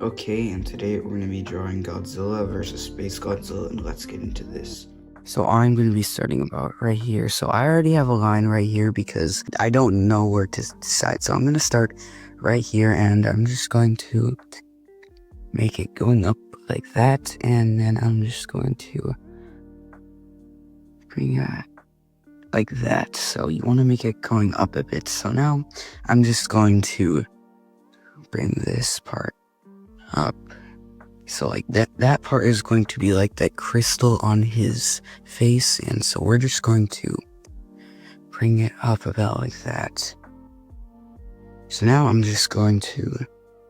Okay, and today we're going to be drawing Godzilla versus SpaceGodzilla, and let's get into this. So I'm going to be starting about right here. So I already have a line right here because I don't know where to decide. So I'm going to start right here, and I'm just going to make it going up like that. And then I'm just going to bring it like that. So you want to make it going up a bit. So now I'm just going to bring this part up. So like that part is going to be like that crystal on his face, and so we're just going to bring it up about like that. So now I'm just going to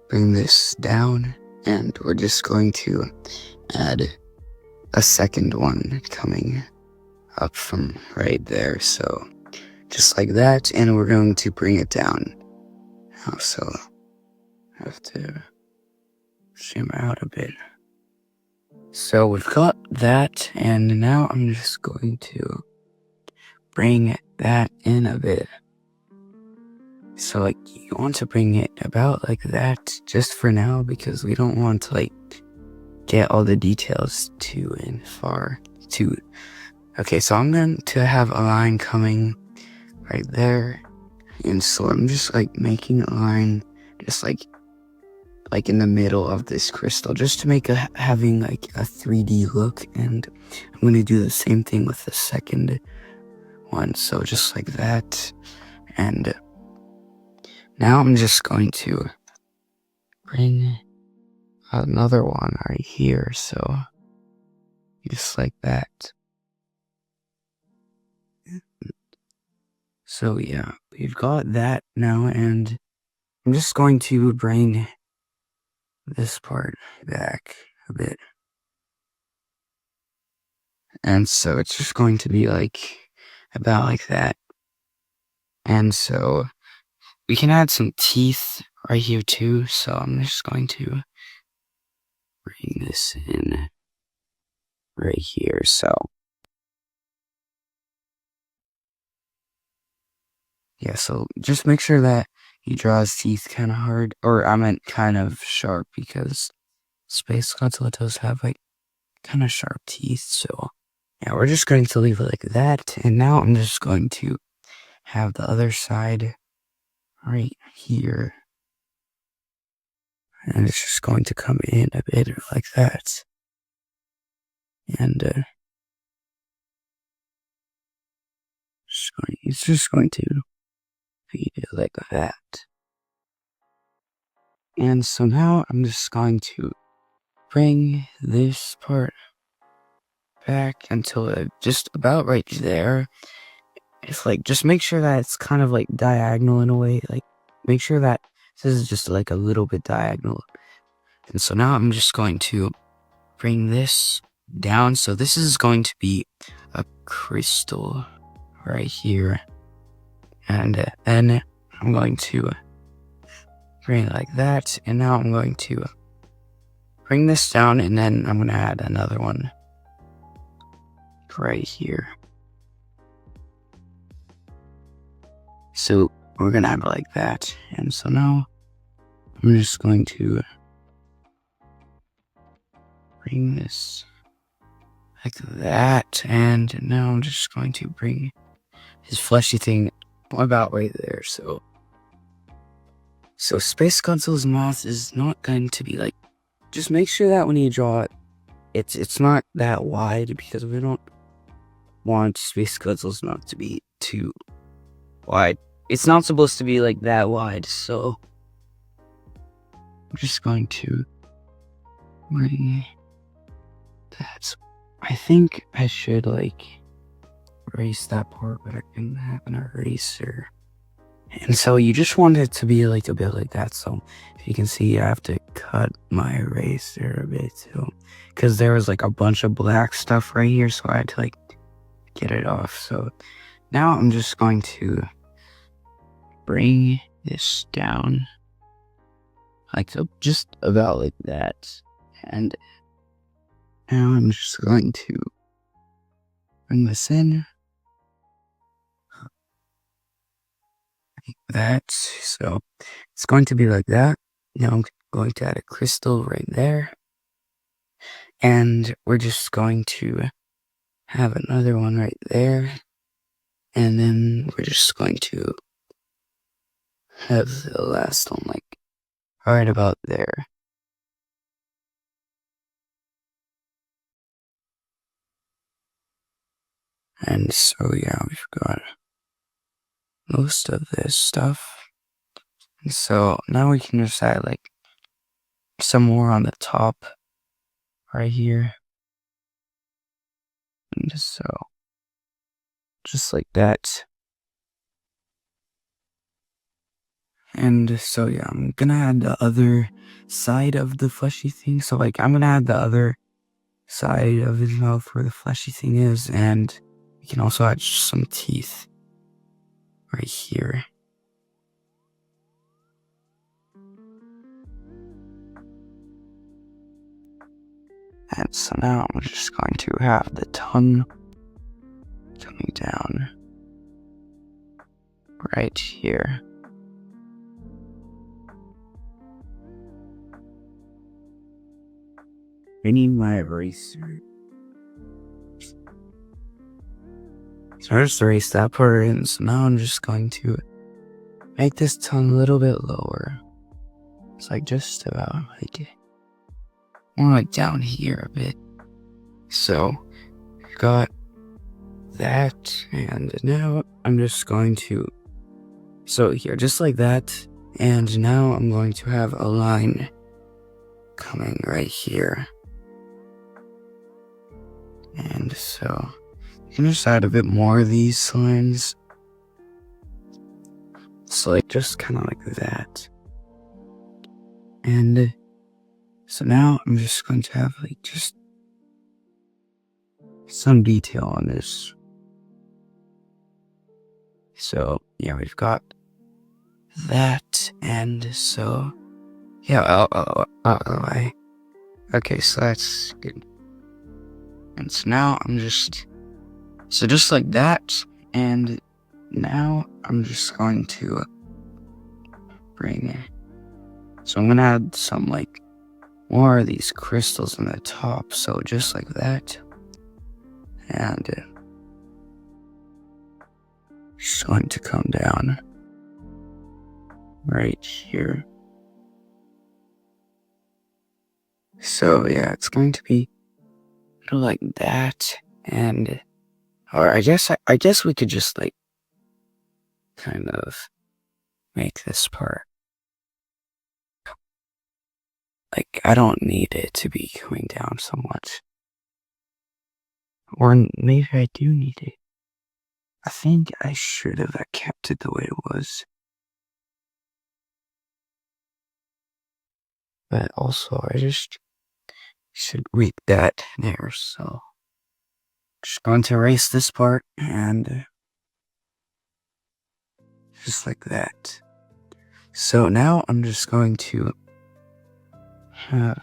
bring this down, and we're just going to add a second one coming up from right there. So just like that, and we're going to bring it down. So I have to zoom out a bit. So we've got that, and now I'm just going to bring that in a bit. So like you want to bring it about like that just for now, because we don't want to like get all the details too in far too. Okay, so I'm going to have a line coming right there, and so I'm just like making a line just like in the middle of this crystal, just to make having like a 3D look. And I'm going to do the same thing with the second one, so just like that. And now I'm just going to bring another one right here, so just like that. So yeah, we've got that now, and I'm just going to bring this part back a bit. And so it's just going to be like about like that. And so we can add some teeth right here too, so I'm just going to bring this in right here. So yeah, so just make sure that he draws teeth kind of hard, or I meant kind of sharp, because SpaceGodzilla does have like kind of sharp teeth. So yeah, we're just going to leave it like that. And now I'm just going to have the other side right here, and it's just going to come in a bit like that. And it's just going to be like that. And so now I'm just going to bring this part back until just about right there. It's like, just make sure that it's kind of like diagonal in a way. Like, make sure that this is just like a little bit diagonal. And so now I'm just going to bring this down. So this is going to be a crystal right here. And then I'm going to bring it like that. And now I'm going to bring this down, and then I'm going to add another one right here. So we're going to have it like that. And so now I'm just going to bring this like that. And now I'm just going to bring his fleshy thing about right there. So SpaceGodzilla's mouth is not going to be like, just make sure that when you draw it, it's not that wide, because we don't want SpaceGodzilla's mouth to be too wide. It's not supposed to be like that wide, so I'm just going to bring that. I think I should like erase that part, but I can have an eraser. And so you just want it to be like a bit like that. So if you can see, I have to cut my eraser a bit too, because there was like a bunch of black stuff right here, so I had to like get it off. So now I'm just going to bring this down like so, just about like that. And now I'm just going to bring this in like that. So it's going to be like that. Now going to add a crystal right there. And we're just going to have another one right there. And then we're just going to have the last one like right about there. And so yeah, we've got most of this stuff. And so now we can just add like some more on the top right here. And so just like that. And so yeah, I'm gonna add the other side of the fleshy thing. So like I'm gonna add the other side of his mouth where the fleshy thing is, and we can also add some teeth right here. And so now I'm just going to have the tongue coming down right here. I need my eraser. So I just erased that part, and so now I'm just going to make this tongue a little bit lower. It's like just about like more like down here a bit. So got that, and now I'm just going to, so here, just like that, and now I'm going to have a line coming right here. And so you can just add a bit more of these lines. So like just kind of like that. And so now I'm just going to have like just some detail on this. So yeah, we've got that, and so yeah, okay, so that's good. And so now I'm just like that, and now I'm just going to bring, so I'm gonna add some like more of these crystals on the top, so just like that, and it's going to come down right here. So yeah, it's going to be like that, and or I guess we could just like kind of make this part like, I don't need it to be coming down so much, or maybe I do need it. I think I should have kept it the way it was, but also I just should read that there. So just going to erase this part, and just like that. So now I'm just going to have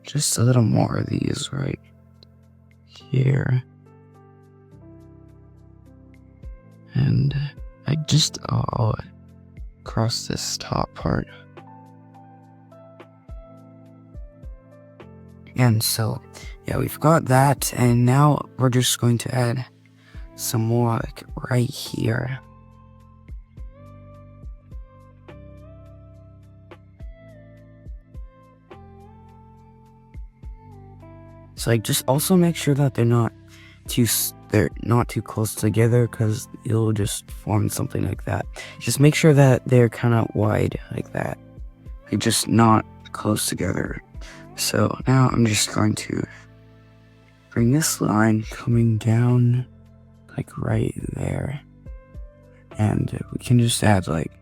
just a little more of these right here, and I just across this top part. And so yeah, we've got that, and now we're just going to add some more like right here. So like just also make sure that they're not too close together, because you'll just form something like that. Just make sure that they're kind of wide like that, like just not close together. So now I'm just going to bring this line coming down like right there, and we can just add like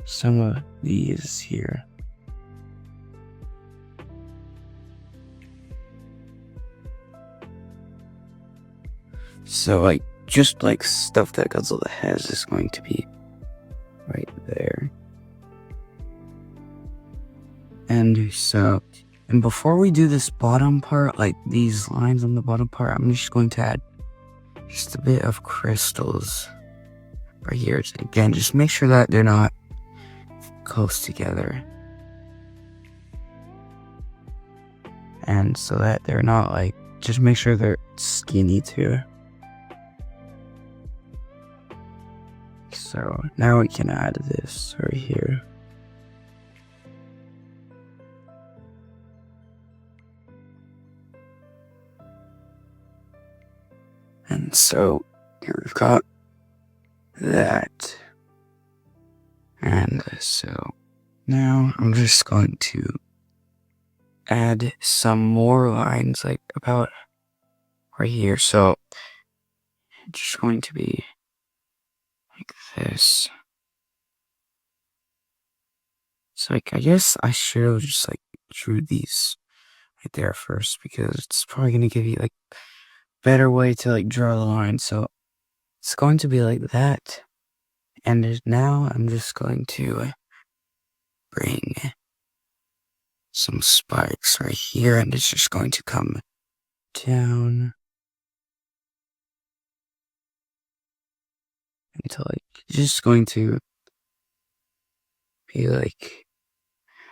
some of these here. So like just like stuff that Godzilla has is going to be right there. And so, and before we do this bottom part, like these lines on the bottom part, I'm just going to add just a bit of crystals right here. Again, just make sure that they're not close together. and so that they're not like, just make sure they're skinny too. So now we can add this right here. And so here we've got that. And so now I'm just going to add some more lines like about right here. So it's just going to be like this. So like I guess I should have just like drew these right there first, because it's probably gonna give you like better way to like draw the line. So it's going to be like that. And now I'm just going to bring some spikes right here, and it's just going to come down until like just going to be like,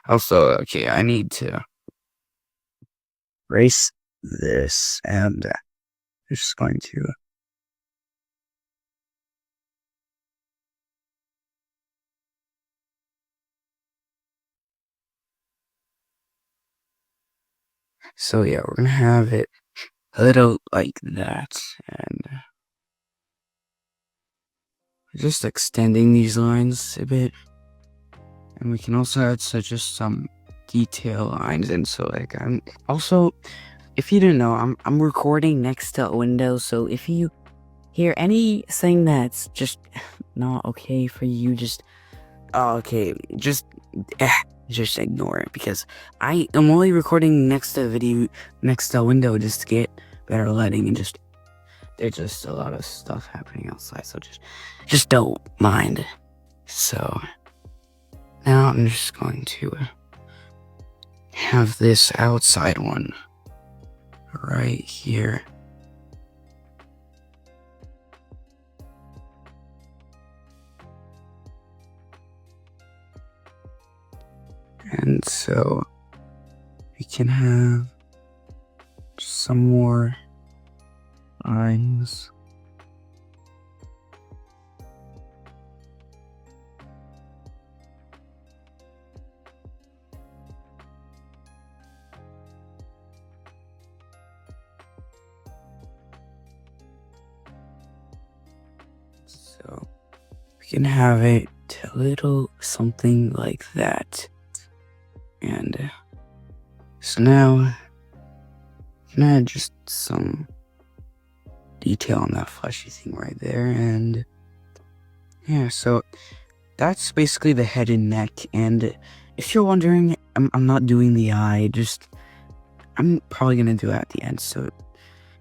also okay, I need to erase this, and just going to so yeah, we're gonna have it a little like that, and just extending these lines a bit. And we can also add just some detail lines. And so like I'm also, if you didn't know, I'm recording next to a window, so if you hear anything that's just not okay for you, just just ignore it, because I am only recording next to a window just to get better lighting, and just there's just a lot of stuff happening outside, so just don't mind. So now I'm just going to have this outside one right here. And so we can have some more lines. So we can have it a little something like that. And so now I can add just some detail on that fleshy thing right there. And yeah, so that's basically the head and neck. And if you're wondering, I'm not doing the eye, I'm probably gonna do it at the end, so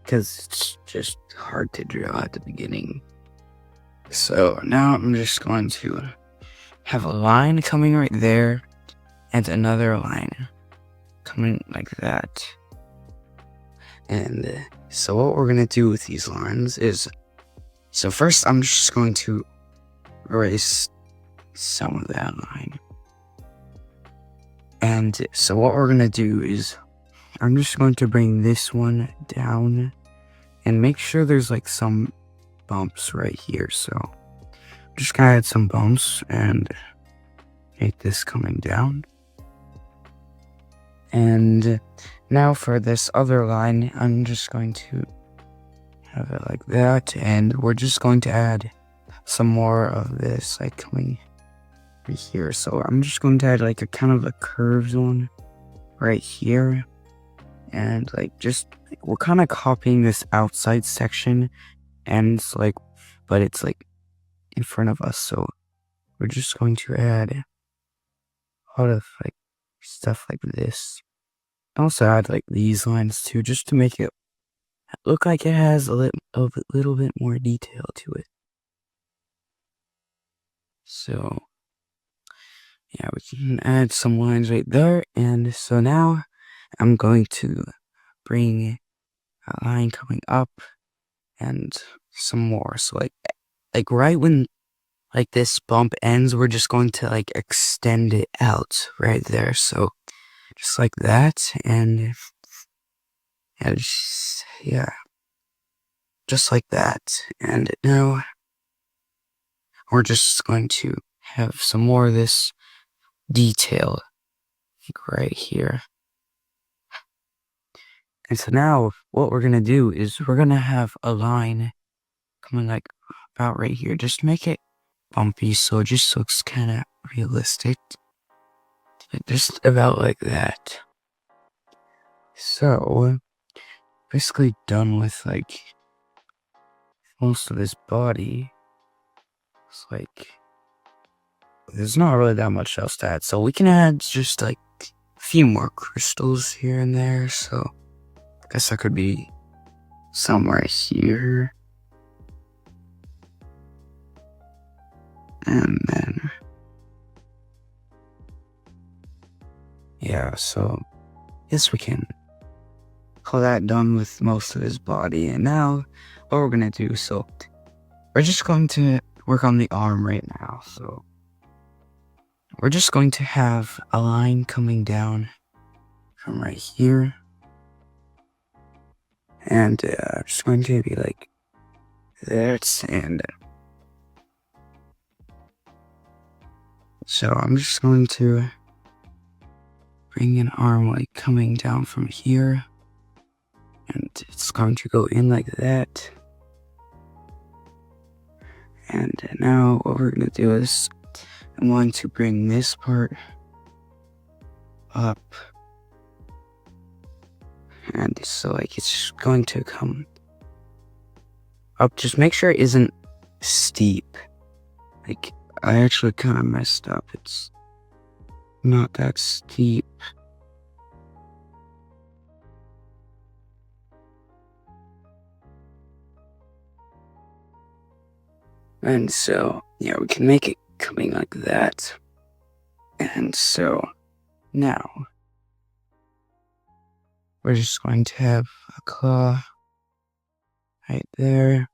because it's just hard to draw at the beginning. So now I'm just going to have a line coming right there, and another line coming like that. And so what we're gonna do with these lines is, so first I'm just going to erase some of that line. And so what we're gonna do is, I'm just going to bring this one down and make sure there's like some bumps right here. So I'm just gonna add some bumps and make this coming down. And now for this other line, I'm just going to have it like that, and we're just going to add some more of this like coming right here. So I'm just going to add like a kind of a curved one right here, and like just we're kind of copying this outside section, and it's like, but it's like in front of us, so we're just going to add a lot of like stuff like this. Also add like these lines too, just to make it look like it has a little bit more detail to it. So yeah, we can add some lines right there. And so now I'm going to bring a line coming up and some more. So like right when like this bump ends, we're just going to like extend it out right there. So just like that. And And yeah, just like that. And now we're just going to have some more of this detail right here. And so now what we're gonna do is we're gonna have a line coming like about right here. Just make it bumpy so it just looks kind of realistic. Just about like that. So basically done with like most of his body. It's like there's not really that much else to add. So we can add just like a few more crystals here and there. So I guess that could be somewhere here. And then yeah, so yes, we can call that done with most of his body. And now what we're gonna do, so we're just going to work on the arm right now. So we're just going to have a line coming down from right here, and just going to be like that. And so I'm just going to bring an arm like coming down from here, and it's going to go in like that. And now what we're going to do is I'm going to bring this part up, and so like it's going to come up. Just make sure it isn't steep. Like I actually kind of messed up. It's not that steep. And so yeah, we can make it coming like that. And so now we're just going to have a claw right there.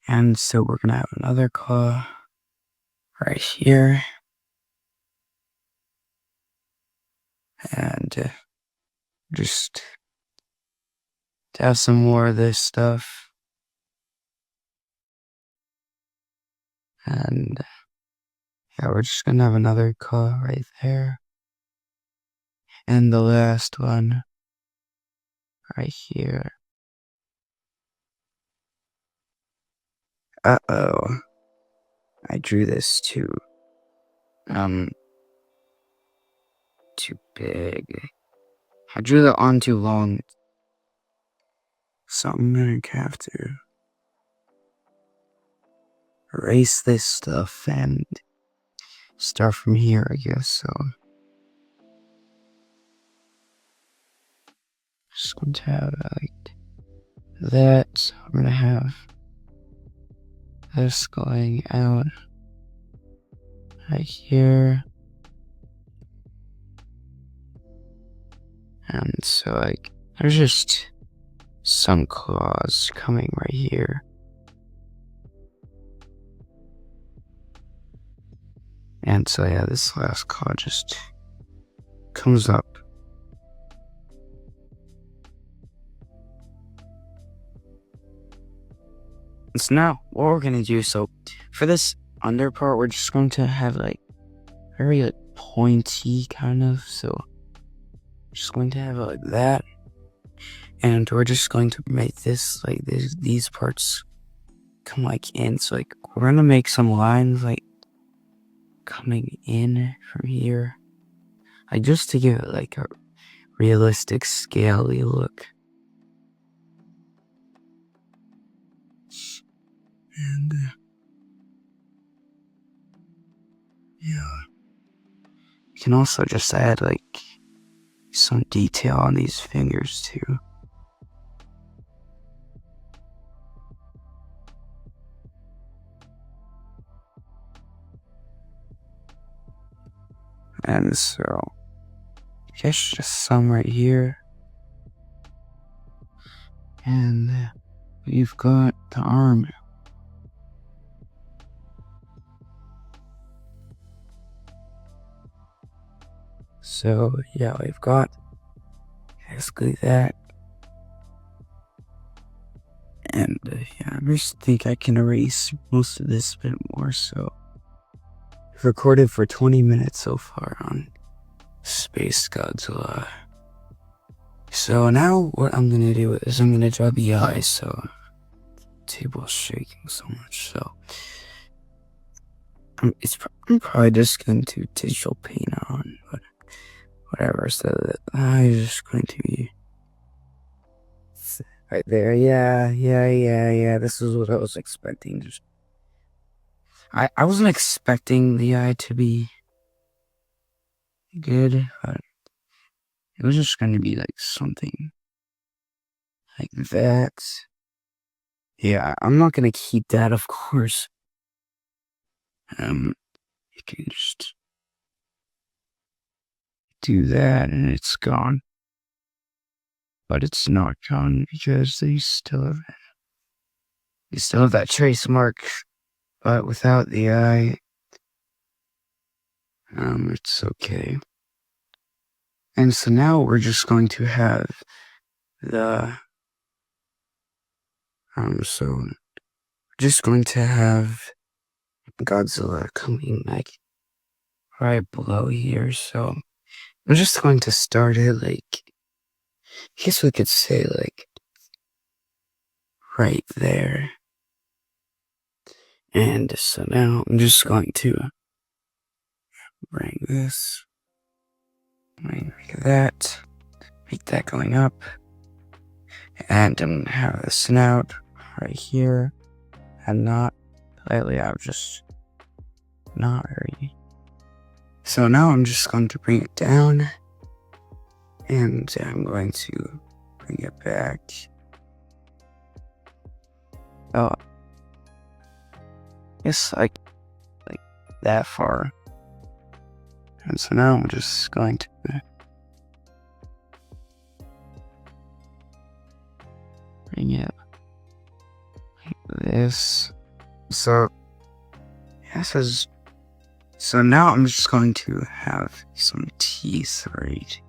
And so we're gonna have another claw right here. And just to have some more of this stuff. And yeah, we're just gonna have another claw right there. And the last one right here. Uh-oh. I drew this too big. I drew the on too long. So I'm gonna have to erase this stuff and start from here, I guess. So just going to have like that. So I'm gonna have this going out right here. And so like there's just some claws coming right here. And so yeah, this last claw just comes up. So now what we're gonna do, so for this under part, we're just going to have like very like pointy kind of, so just going to have it like that. And we're just going to make this like these parts come like in. So like we're gonna make some lines like coming in from here, like just to give it like a realistic scaly look. And yeah, you can also just add like some detail on these fingers too. And so I guess just some right here. And we've got the arm. So yeah, we've got basically that. And yeah, I just think I can erase most of this a bit more. So I've recorded for 20 minutes so far on Space Godzilla. So now what I'm gonna do is I'm gonna draw the eyes. So the table's shaking so much. So I'm probably just going to digital paint on, but whatever. So the eye is just going to be right there. Yeah. This is what I was expecting. I wasn't expecting the eye to be good, but it was just going to be like something like that. Yeah, I'm not going to keep that, of course. You can just do that and it's gone. But it's not gone because they still have that trace mark, but without the eye, it's okay. And so now we're just going to have the, so we're just going to have Godzilla coming like right below here. So I'm just going to start it like, I guess we could say like right there. And so now I'm just going to bring this, bring that, make that going up. And I'm gonna have the snout right here. And not lately, I've just not very. So now I'm just going to bring it down. And I'm going to bring it back. Oh, it's like that far. And so now I'm just going to bring it like this. So, yeah, so now I'm just going to have some teeth right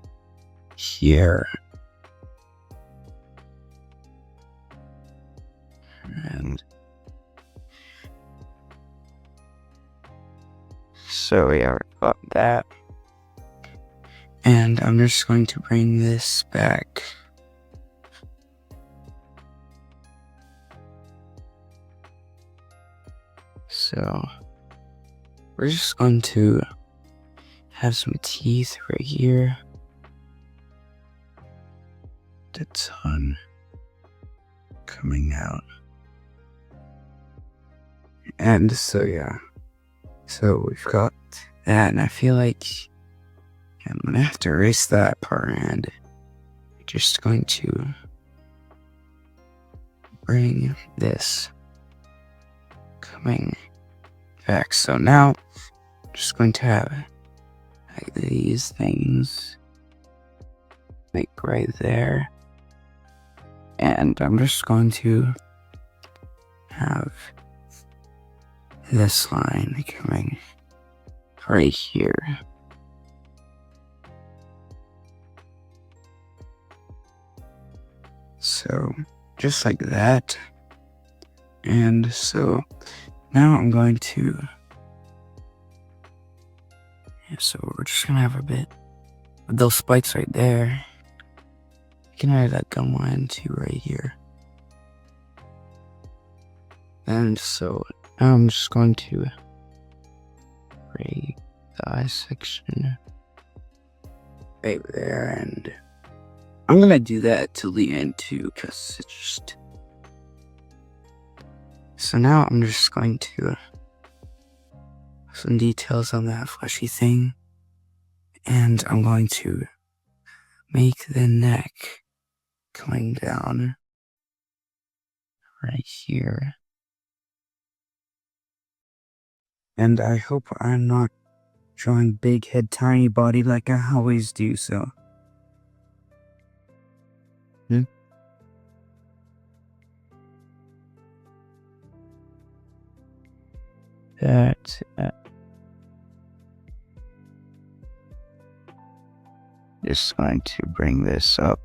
here. And so yeah, we've got that. And I'm just going to bring this back. So we're just going to have some teeth right here. The tongue coming out. And so yeah. So we've got that, and I feel like I'm gonna have to erase that part, and I'm just going to bring this coming back. So now I'm just going to have like these things like right there, and I'm just going to have this line coming right here. So just like that. And so now I'm going to, yeah, so we're just gonna have a bit of those spikes right there. You can add that gum line too right here. And so now I'm just going to break the eye section right there, and I'm gonna do that till the end too, because it's just. So now I'm just going to put some details on that fleshy thing, and I'm going to make the neck coming down right here. And I hope I'm not drawing big head, tiny body like I always do, so. That. Just going to bring this up.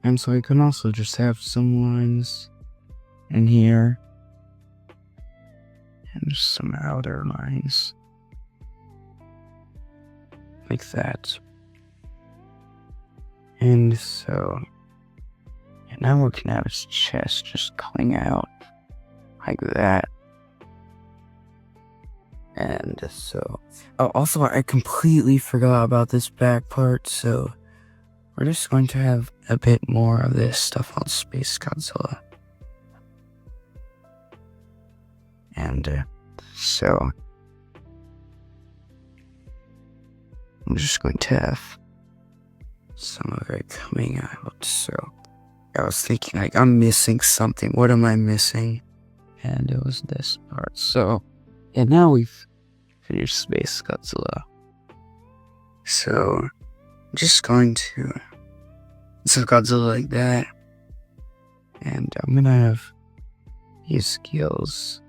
And so I can also just have some lines in here. And some outer lines. Like that. And so, and now we can have his chest just coming out like that. And so, oh, also I completely forgot about this back part, so we're just going to have a bit more of this stuff on SpaceGodzilla. And so, I'm just going to have some of it coming out. So I was thinking, like, I'm missing something. What am I missing? And it was this part. So, and now we've finished SpaceGodzilla. So, I'm just going to so Godzilla like that. And I'm gonna have his skills.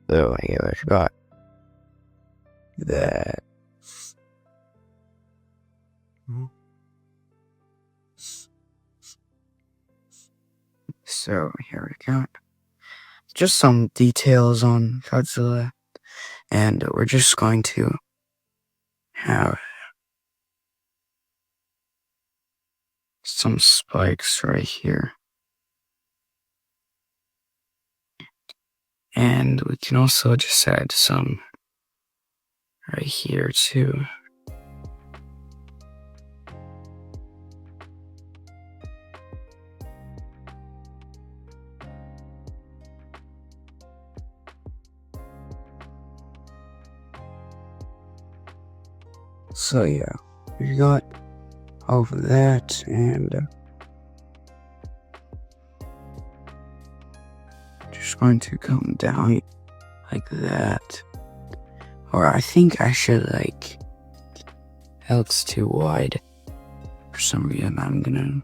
So I forgot that. So here we go. Just some details on Godzilla, and we're just going to have some spikes right here. And we can also just add some right here too. So yeah, we got all of that, and just going to come down like that. Or I think I should, like, it's too wide. For some reason, I'm gonna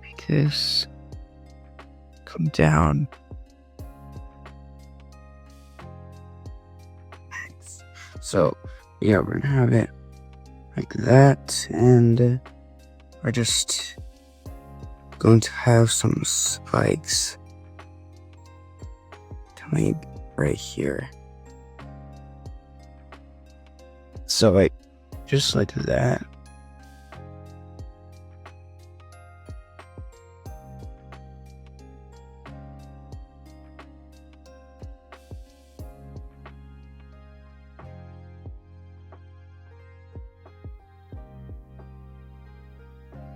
make this come down. So, yeah, we're gonna have it like that, and we're just going to have some spikes coming right here. So, like, just like that.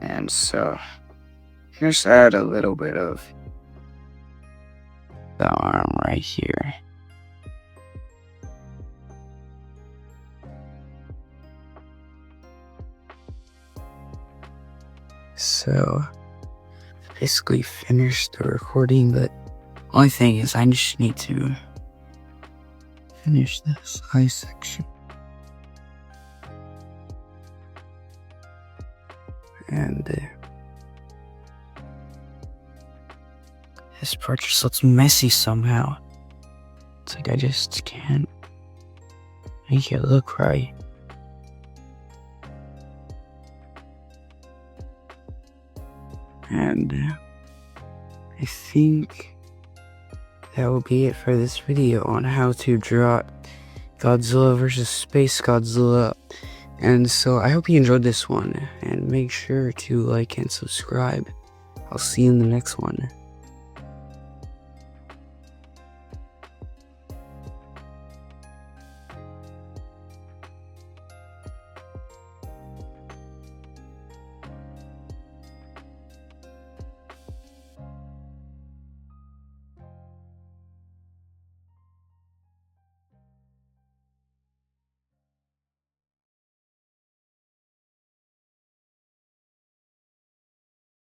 And so, just add a little bit of the arm right here. So, basically finished the recording, but only thing is I just need to finish this eye section. And this part just looks messy somehow. It's like I just can't make it look right. And I think that will be it for this video on how to draw Godzilla vs SpaceGodzilla. And so I hope you enjoyed this one, and make sure to like and subscribe. I'll see you in the next one.